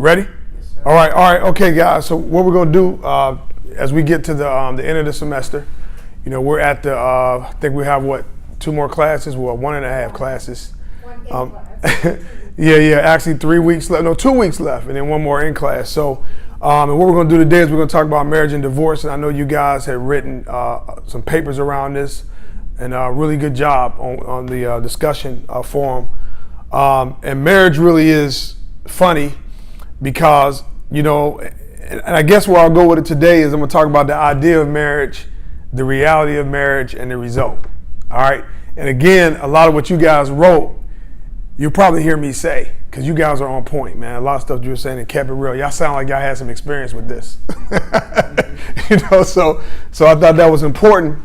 Ready? Yes, sir. All right, okay, guys. So what we're gonna do as we get to the end of the semester, we're at the I think we have 2 more classes, 1.5 classes. Yeah, actually 3 weeks left. No, 2 weeks left, and then 1 more in class. So, and what we're gonna do today is we're gonna talk about marriage and divorce. And I know you guys have written some papers around this, and a really good job on the discussion forum. And marriage really is funny because, and I guess where I'll go with it today is I'm gonna talk about the idea of marriage, the reality of marriage, and the result. All right. And again, a lot of what you guys wrote, you'll probably hear me say, because you guys are on point, man. A lot of stuff you were saying and kept it real. Y'all sound like y'all had some experience with this. So I thought that was important.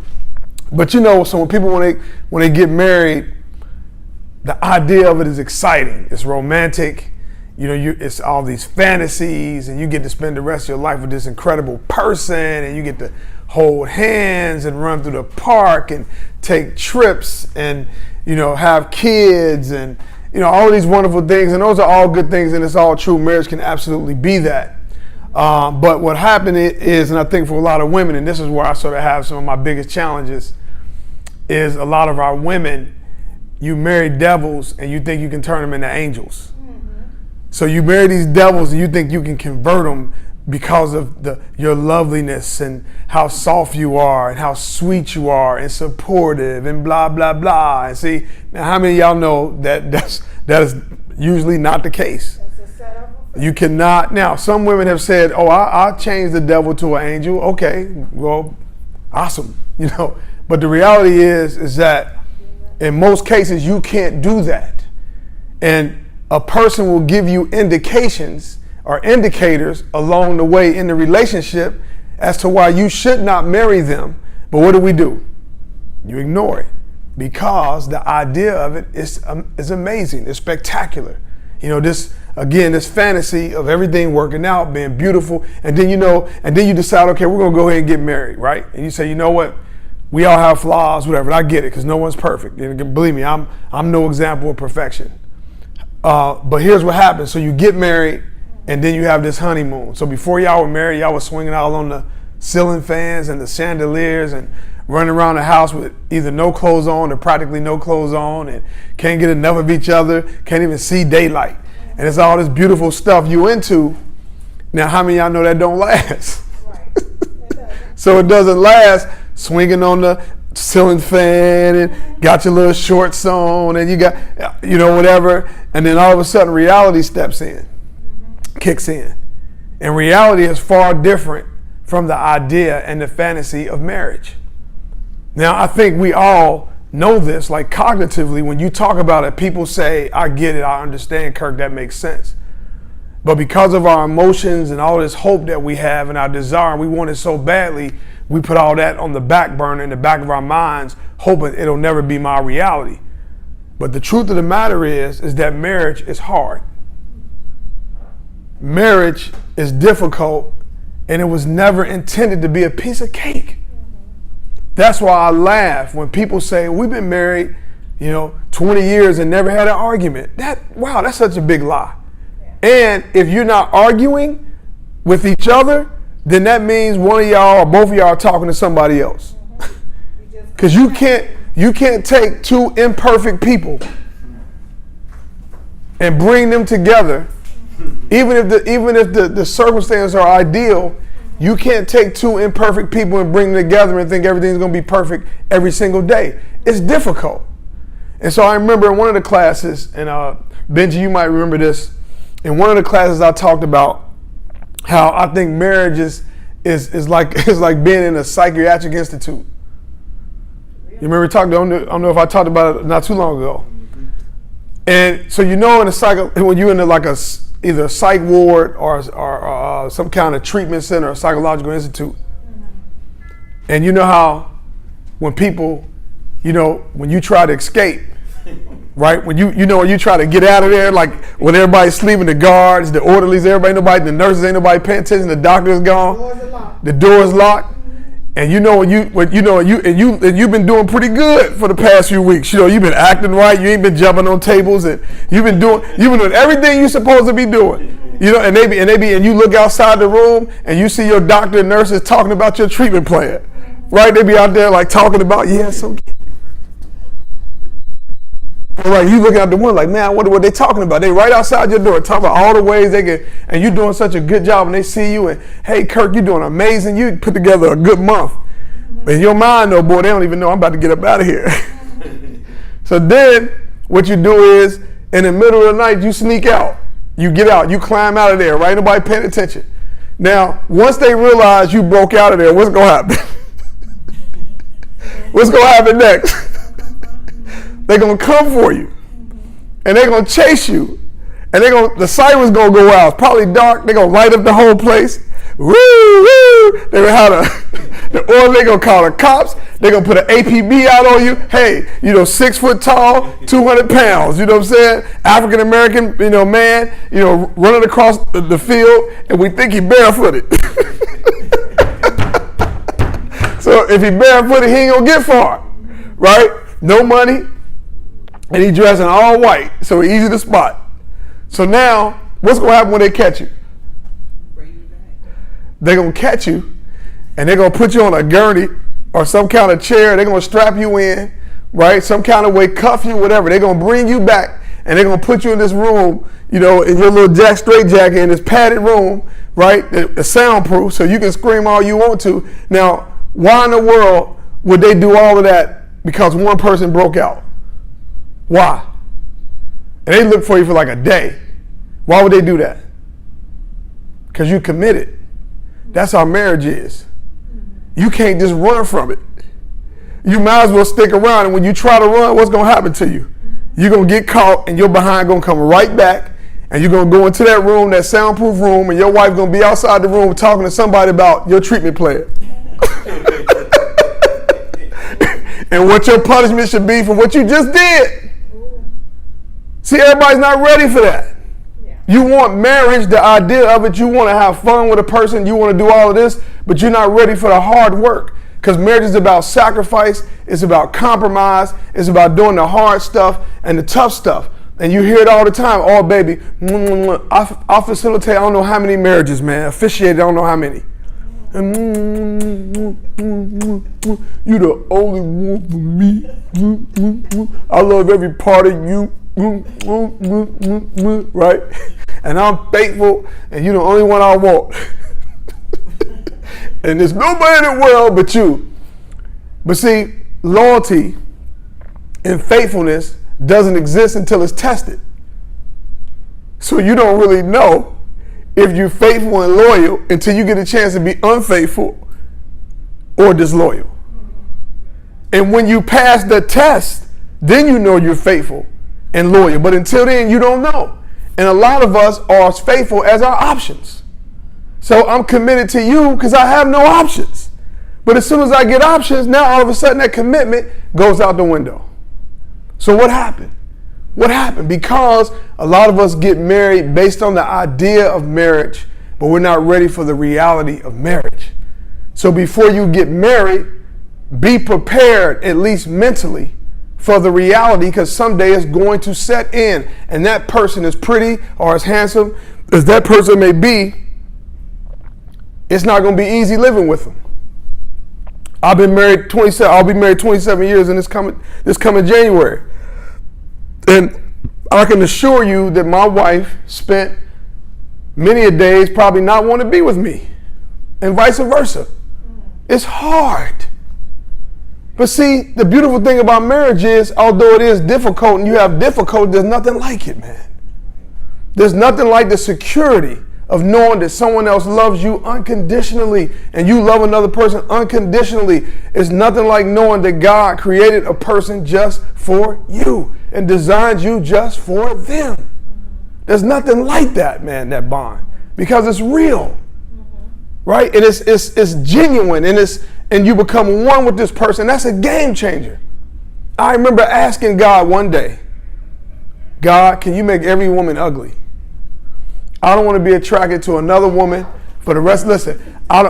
But so when people, when they get married, the idea of it is exciting. It's romantic. It's all these fantasies, and you get to spend the rest of your life with this incredible person, and you get to hold hands and run through the park and take trips and, have kids and, all of these wonderful things. And those are all good things, and it's all true. Marriage can absolutely be that. But what happened is, and I think for a lot of women, and this is where I sort of have some of my biggest challenges, is a lot of our women, you marry devils and you think you can turn them into angels. So you marry these devils and you think you can convert them because of your loveliness and how soft you are and how sweet you are and supportive and blah, blah, blah. And see, now how many of y'all know that is usually not the case? That's a setup. You cannot. Now, some women have said, I'll change the devil to an angel. Okay, well, awesome. But the reality is that in most cases, you can't do that. And a person will give you indications or indicators along the way in the relationship as to why you should not marry them. But what do? You ignore it because the idea of it is amazing. It's spectacular. This fantasy of everything working out, being beautiful. And then, and then you decide, okay, we're going to go ahead and get married, right? And you say, you know what? We all have flaws, whatever. I get it because no one's perfect. And believe me, I'm no example of perfection. But here's what happens. So you get married and then you have this honeymoon. So before y'all were married, y'all was swinging out on the ceiling fans and the chandeliers and running around the house with either no clothes on or practically no clothes on and can't get enough of each other, can't even see daylight. And it's all this beautiful stuff you into. Now, how many of y'all know that don't last? Right. So it doesn't last swinging on the ceiling fan and got your little shorts on and you got, whatever. And then all of a sudden reality steps in, kicks in. And reality is far different from the idea and the fantasy of marriage. Now, I think we all know this, like cognitively, when you talk about it, people say, I get it, I understand, Kirk, that makes sense. But because of our emotions and all this hope that we have and our desire, and we want it so badly, we put all that on the back burner in the back of our minds, hoping it'll never be my reality. But the truth of the matter is that marriage is hard. Marriage is difficult, and it was never intended to be a piece of cake. That's why I laugh when people say, we've been married, 20 years and never had an argument. That's such a big lie. And if you're not arguing with each other, then that means one of y'all or both of y'all are talking to somebody else. Because you can't take 2 imperfect people and bring them together. Even if the circumstances are ideal, you can't take 2 imperfect people and bring them together and think everything's going to be perfect every single day. It's difficult. And so I remember in one of the classes, and Benji, you might remember this, in one of the classes I talked about how I think marriage is like being in a psychiatric institute. You remember talking? I don't know if I talked about it not too long ago. And so in a when you're in either a psych ward or some kind of treatment center or psychological institute, and you know how when people, when you try to escape, right? When you try to get out of there, like when everybody's sleeping, the guards, the orderlies, the nurses, ain't nobody paying attention, the doctor's gone, the door's locked, and you've been doing pretty good for the past few weeks. You've been acting right, you ain't been jumping on tables, and you've been doing everything you're supposed to be doing. You know, and you look outside the room and you see your doctor and nurses talking about your treatment plan, right? They be out there like talking about, yeah, so. Right, you looking out the window like, man, I wonder what they talking about. They right outside your door talking about all the ways they can, and you doing such a good job, and they see you and, hey, Kirk, you doing amazing. You put together a good month. But in your mind, though, boy, they don't even know I'm about to get up out of here. So then what you do is, in the middle of the night, you sneak out. You get out. You climb out of there. Right? Nobody paying attention. Now, once they realize you broke out of there, what's going to happen? What's going to happen next? They're going to come for you. And they're going to chase you. And the siren's going to go out. It's probably dark. They're going to light up the whole place. Woo, woo. They're going to have the oil. They're going to call the cops. They're going to put an APB out on you. Hey, 6 foot tall, 200 pounds. You know what I'm saying? African American, man, running across the field. And we think he barefooted. So if he barefooted, he ain't going to get far. Right? No money. And he dressing all white, so easy to spot. So now, what's going to happen when they catch you? They're going to catch you, and they're going to put you on a gurney or some kind of chair. They're going to strap you in, right? Some kind of way, cuff you, whatever. They're going to bring you back, and they're going to put you in this room, in your little straight jacket in this padded room, right? The soundproof, so you can scream all you want to. Now, why in the world would they do all of that because one person broke out? Why? And they look for you for like a day. Why would they do that? Because you committed. That's how marriage is. You can't just run from it. You might as well stick around, and when you try to run, what's going to happen to you? You're going to get caught, and your behind going to come right back, and you're going to go into that room, that soundproof room, and your wife going to be outside the room talking to somebody about your treatment plan. And what your punishment should be for what you just did. See, everybody's not ready for that. Yeah. You want marriage, the idea of it, you want to have fun with a person, you want to do all of this, but you're not ready for the hard work. Because marriage is about sacrifice, it's about compromise, it's about doing the hard stuff and the tough stuff. And you hear it all the time, oh baby, I'll facilitate I don't know how many marriages, man. Officiate I don't know how many. You the only one for me. I love every part of you. Right? And I'm faithful, and you're the only one I want. And there's nobody in the world but you. But see, loyalty and faithfulness doesn't exist until it's tested. So you don't really know if you're faithful and loyal until you get a chance to be unfaithful or disloyal. And when you pass the test, then you know you're faithful and loyal. But until then, you don't know. And a lot of us are as faithful as our options. So I'm committed to you because I have no options. But as soon as I get options, now all of a sudden that commitment goes out the window. So what happened? What happened? Because a lot of us get married based on the idea of marriage, but we're not ready for the reality of marriage. So before you get married, be prepared, at least mentally, for the reality, because someday it's going to set in, and that person, as pretty or as handsome as that person may be, it's not going to be easy living with them. I'll be married 27 years in this coming January. And I can assure you that my wife spent many a days probably not want to be with me, and vice versa. It's hard. But see, the beautiful thing about marriage is, although it is difficult and you have difficulty, there's nothing like it, man. There's nothing like the security of knowing that someone else loves you unconditionally and you love another person unconditionally. It's nothing like knowing that God created a person just for you and designed you just for them. There's nothing like that, man, that bond, because it's real, right? And it's genuine, and you become one with this person. That's a game changer. I remember asking God one day, God, can you make every woman ugly? I don't want to be attracted to another woman For the rest, listen, I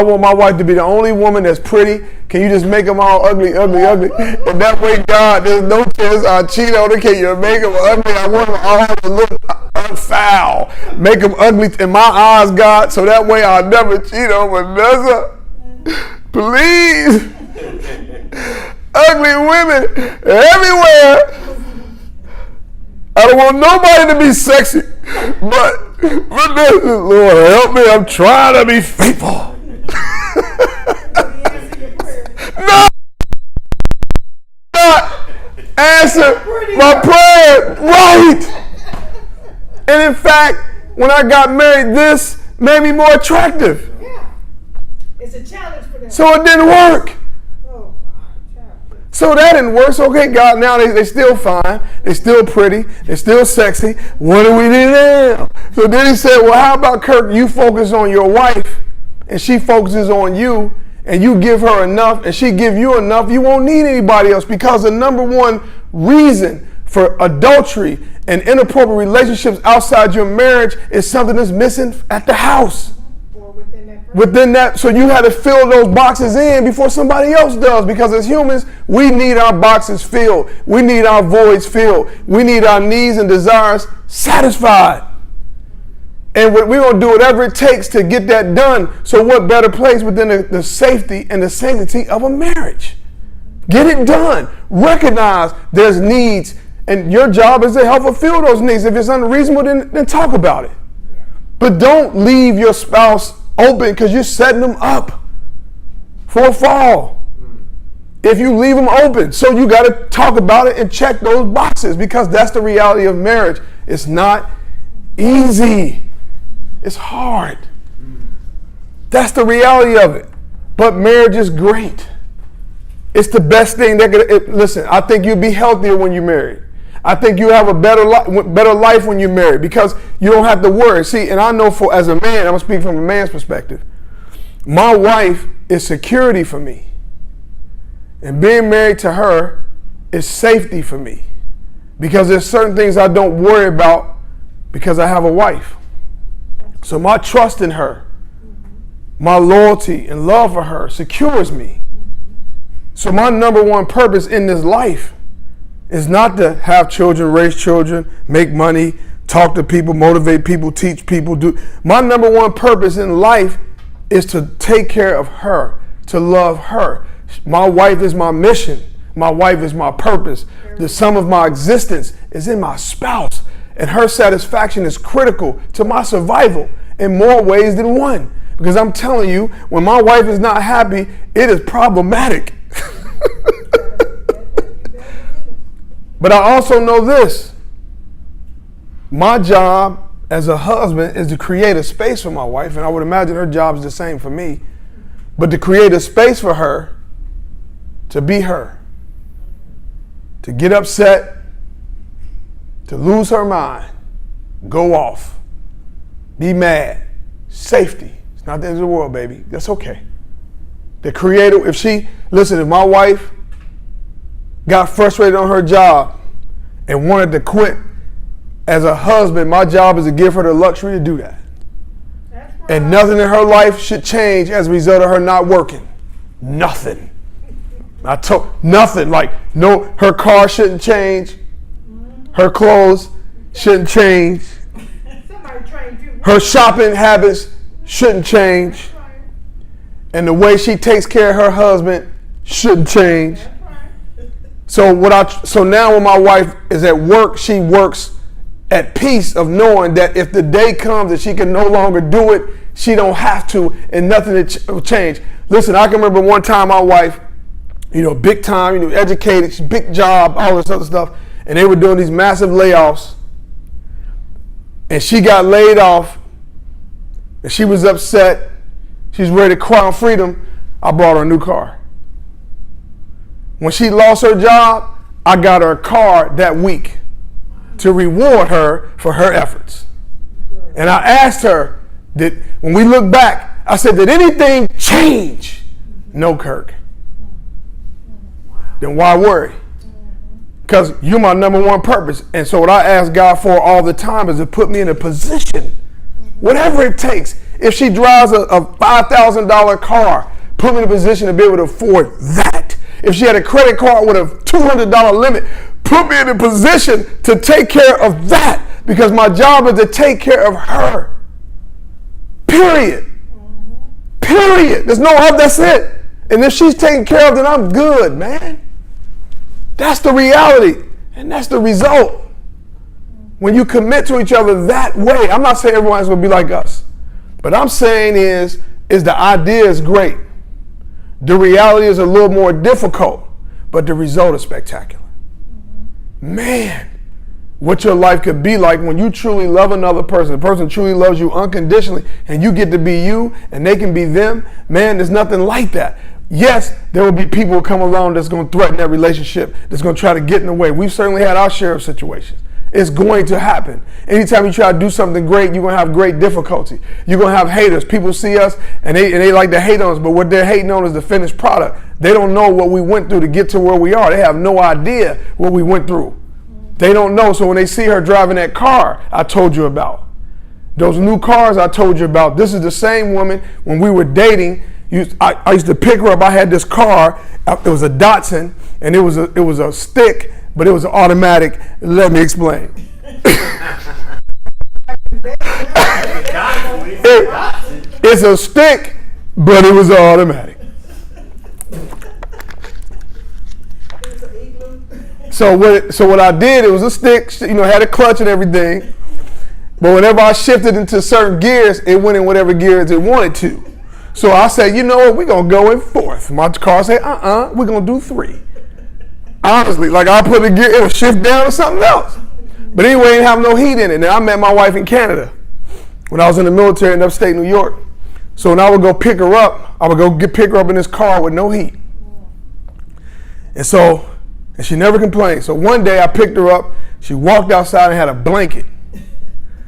want my wife to be the only woman that's pretty. Can you just make them all ugly, ugly, ugly? And that way, God, there's no chance I cheat on her. Can you make them ugly? I want them all to look foul. Make them ugly in my eyes, God, so that way I'll never cheat on Vanessa. Please. Ugly women everywhere. I don't want nobody to be sexy, but Lord help me, I'm trying to be faithful. No, not answer my prayer right. And in fact, when I got married, this made me more attractive. Yeah, it's a challenge for them. So it didn't work. So that didn't work. So okay, God, now they still fine. They still pretty. They're still sexy. What do we do now? So then he said, well, how about, Kirk, you focus on your wife and she focuses on you and you give her enough and she give you enough. You won't need anybody else, because the number one reason for adultery and inappropriate relationships outside your marriage is something that's missing at the house. Within that, so you had to fill those boxes in before somebody else does, because as humans, we need our boxes filled. We need our voids filled. We need our needs and desires satisfied. And we're going to do whatever it takes to get that done. So what better place within the safety and the sanctity of a marriage? Get it done. Recognize there's needs, and your job is to help fulfill those needs. If it's unreasonable, then talk about it. But don't leave your spouse open, because you're setting them up for a fall. If you leave them open, so you got to talk about it and check those boxes, because that's the reality of marriage. It's not easy. It's hard. That's the reality of it. But marriage is great. It's the best thing that could. Listen, I think you'll be healthier when you're married. I think you have a better life when you're married, because you don't have to worry. See, and I know as a man, I'm going to speak from a man's perspective. My wife is security for me. And being married to her is safety for me, because there's certain things I don't worry about because I have a wife. So my trust in her, my loyalty and love for her secures me. So my number one purpose in this life is not to have children, raise children, make money, talk to people, motivate people, teach people. My number one purpose in life is to take care of her, to love her. My wife is my mission. My wife is my purpose. The sum of my existence is in my spouse, and her satisfaction is critical to my survival in more ways than one. Because I'm telling you, when my wife is not happy, it is problematic. But I also know this. My job as a husband is to create a space for my wife, and I would imagine her job is the same for me. But to create a space for her to be her, to get upset, to lose her mind, go off, be mad, safety. It's not the end of the world, baby. That's okay. The creator, if my wife got frustrated on her job and wanted to quit, as a husband, my job is to give her the luxury to do that. Right. And nothing in her life should change as a result of her not working. Nothing. Nothing. Her car shouldn't change. Her clothes shouldn't change. Her shopping habits shouldn't change. And the way she takes care of her husband shouldn't change. So now when my wife is at work, she works at peace of knowing that if the day comes that she can no longer do it, she don't have to, and nothing will change. Listen, I can remember one time my wife, big time, educated, big job, all this other stuff, and they were doing these massive layoffs, and she got laid off, and she was upset. She's ready to cry on freedom. I bought her a new car. When she lost her job, I got her a car that week to reward her for her efforts. And I asked her, when we look back, I said, did anything change? No, Kirk. Then why worry? Because you're my number one purpose. And so what I ask God for all the time is to put me in a position, whatever it takes. If she drives a $5,000 car, put me in a position to be able to afford that. If she had a credit card with a $200 limit, put me in a position to take care of that, because my job is to take care of her. Period. Period. There's no other. That's it. And if she's taken care of, then I'm good, man. That's the reality. And that's the result. When you commit to each other that way, I'm not saying everyone's going to be like us. But I'm saying is the idea is great. The reality is a little more difficult, but the result is spectacular. Man, what your life could be like when you truly love another person. The person truly loves you unconditionally, and you get to be you, and they can be them. Man, there's nothing like that. Yes, there will be people who come along that's going to threaten that relationship, that's going to try to get in the way. We've certainly had our share of situations. It's going to happen. Anytime you try to do something great, you're going to have great difficulty. You're going to have haters. People see us and they like to hate on us, but what they're hating on is the finished product. They don't know what we went through to get to where we are. They have no idea what we went through. They don't know. So when they see her driving that car I told you about, those new cars I told you about, this is the same woman when we were dating. I used to pick her up. I had this car. It was a Datsun, and it was a stick, but it was an automatic. Let me explain. It's a stick, but it was an automatic. So what I did, it was a stick, had a clutch and everything. But whenever I shifted into certain gears, it went in whatever gears it wanted to. So I said, you know what, we're going to go in fourth. My car said, we're going to do 3. Honestly, like I put a gear, it would shift down to something else. But anyway, it didn't have no heat in it. And I met my wife in Canada when I was in the military in upstate New York. So when I would go pick her up, I would go pick her up in this car with no heat. And she never complained. So one day I picked her up, she walked outside and had a blanket.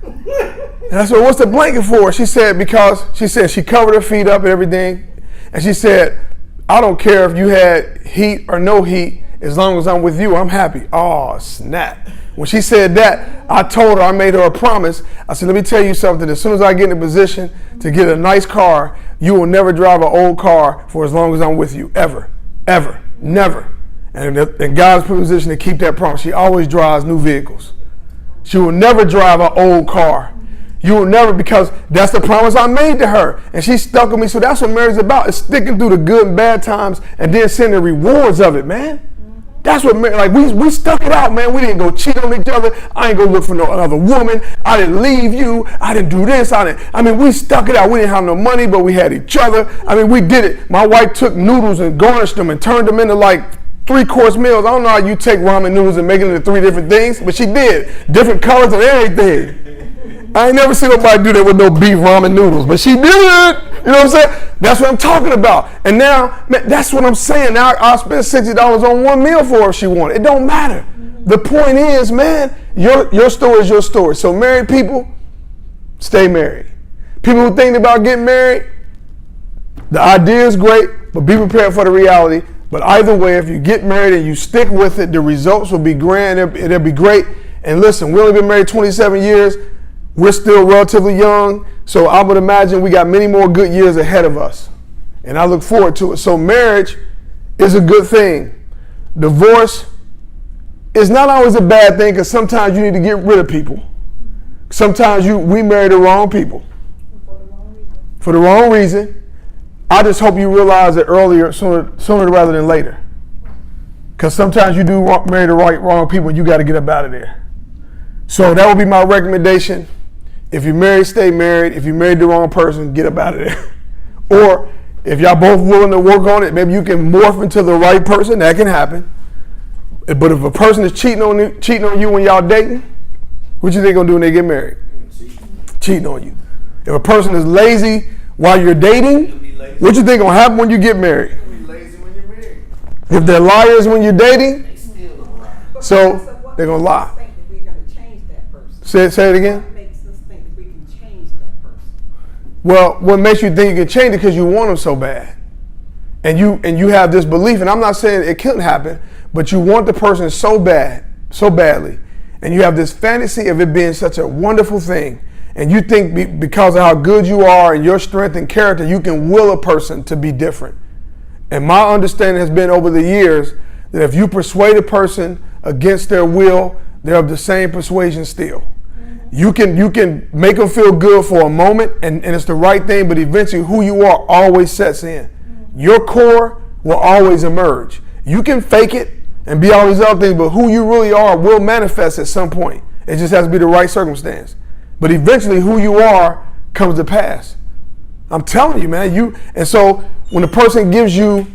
And I said, what's the blanket for? She said, because she covered her feet up and everything. And she said, I don't care if you had heat or no heat, as long as I'm with you, I'm happy. Oh, snap. When she said that, I told her, I made her a promise. I said, let me tell you something. As soon as I get in a position to get a nice car, you will never drive an old car for as long as I'm with you. Ever. Ever. Never. And God's put in a position to keep that promise. She always drives new vehicles. She will never drive an old car. You will never, because that's the promise I made to her. And she stuck with me. So that's what marriage is about. It's sticking through the good and bad times and then seeing the rewards of it, man. That's what marriage, like we stuck it out, man. We didn't go cheat on each other. I ain't go look for no other woman. I didn't leave you. I didn't do this. We stuck it out. We didn't have no money, but we had each other. We did it. My wife took noodles and garnished them and turned them into like 3-course meals. I don't know how you take ramen noodles and make it into 3 different things, but she did. Different colors and everything. I ain't never seen nobody do that with no beef ramen noodles, but she did it. You know what I'm saying? That's what I'm talking about. And now, man, that's what I'm saying. Now I'll spend $60 on one meal for her if she wanted. It don't matter. The point is, man, your story is your story. So married people, stay married. People who think about getting married, the idea is great, but be prepared for the reality. But either way, if you get married and you stick with it, the results will be grand. It'll be great. And listen, we only been married 27 years. We're still relatively young, so I would imagine we got many more good years ahead of us. And I look forward to it. So marriage is a good thing. Divorce is not always a bad thing, because sometimes you need to get rid of people. Sometimes we marry the wrong people. For the wrong reason. I just hope you realize it earlier, sooner rather than later. Because sometimes you do marry the wrong people and you got to get up out of there. So that would be my recommendation. If you're married, stay married. If you married the wrong person, get up out of there. Or if y'all both willing to work on it, maybe you can morph into the right person. That can happen. But if a person is cheating on you when y'all dating, what you think gonna do when they get married? Cheating on you. If a person is lazy while you're dating, what you think gonna happen when you get married? If they're liars when you're dating, so they're gonna lie. Say it again. What makes us think that we can change that person? Well, what makes you think you can change it? Because you want them so bad, and you have this belief. And I'm not saying it couldn't happen, but you want the person so badly, and you have this fantasy of it being such a wonderful thing, and you think because of how good you are and your strength and character, you can will a person to be different. And my understanding has been over the years that if you persuade a person against their will, they're of the same persuasion still. You can make them feel good for a moment, and it's the right thing, but eventually who you are always sets in. Your core will always emerge. You can fake it and be all these other things, but who you really are will manifest at some point. It just has to be the right circumstance. But eventually who you are comes to pass. I'm telling you, man. And so when a person gives you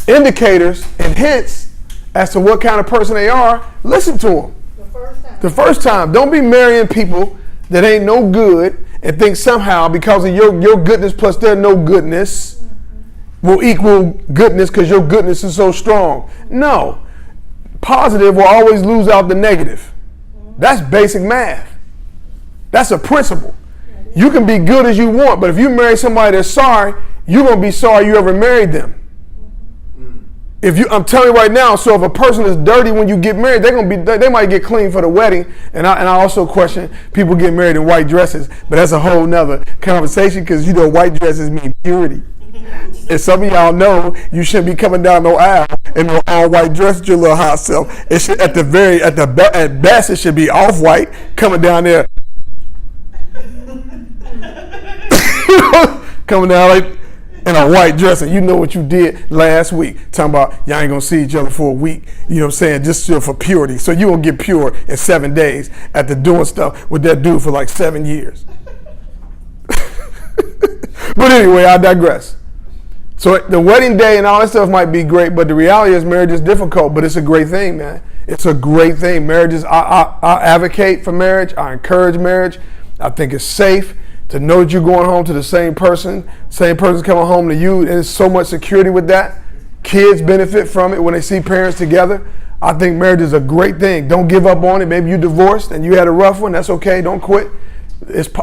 indicators and hints as to what kind of person they are, listen to them. The first time. Don't be marrying people that ain't no good and think somehow because of your goodness plus their no goodness will equal goodness because your goodness is so strong. No. Positive will always lose out the negative. That's basic math. That's a principle. You can be good as you want, but if you marry somebody that's sorry, you're going to be sorry you ever married them. I'm telling you right now, so if a person is dirty when you get married, they might get clean for the wedding. And I also question people getting married in white dresses, but that's a whole nother conversation because white dresses mean purity. And some of y'all know you shouldn't be coming down no aisle in no all white dress with your little hot self. It should at best it should be off white coming down there. Coming down like in a white dress, and you know what you did last week. Talking about y'all ain't gonna see each other for a week. You know what I'm saying? Just for purity. So you gonna get pure in 7 days after doing stuff with that dude for like 7 years. But anyway, I digress. So the wedding day and all that stuff might be great, but the reality is marriage is difficult, but it's a great thing, man. It's a great thing. Marriage is, I advocate for marriage. I encourage marriage. I think it's safe to know that you're going home to the same person's coming home to you. There's so much security with that. Kids benefit from it when they see parents together. I think marriage is a great thing. Don't give up on it. Maybe you divorced and you had a rough one. That's okay. Don't quit.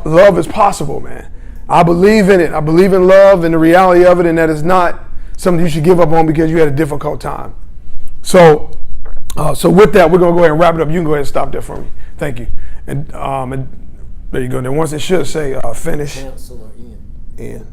Love is possible, man. I believe in it. I believe in love and the reality of it, and that it's not something you should give up on because you had a difficult time. So with that, we're going to go ahead and wrap it up. You can go ahead and stop there for me. Thank you. And there you go. Then once it should say finish. Cancel or end. End.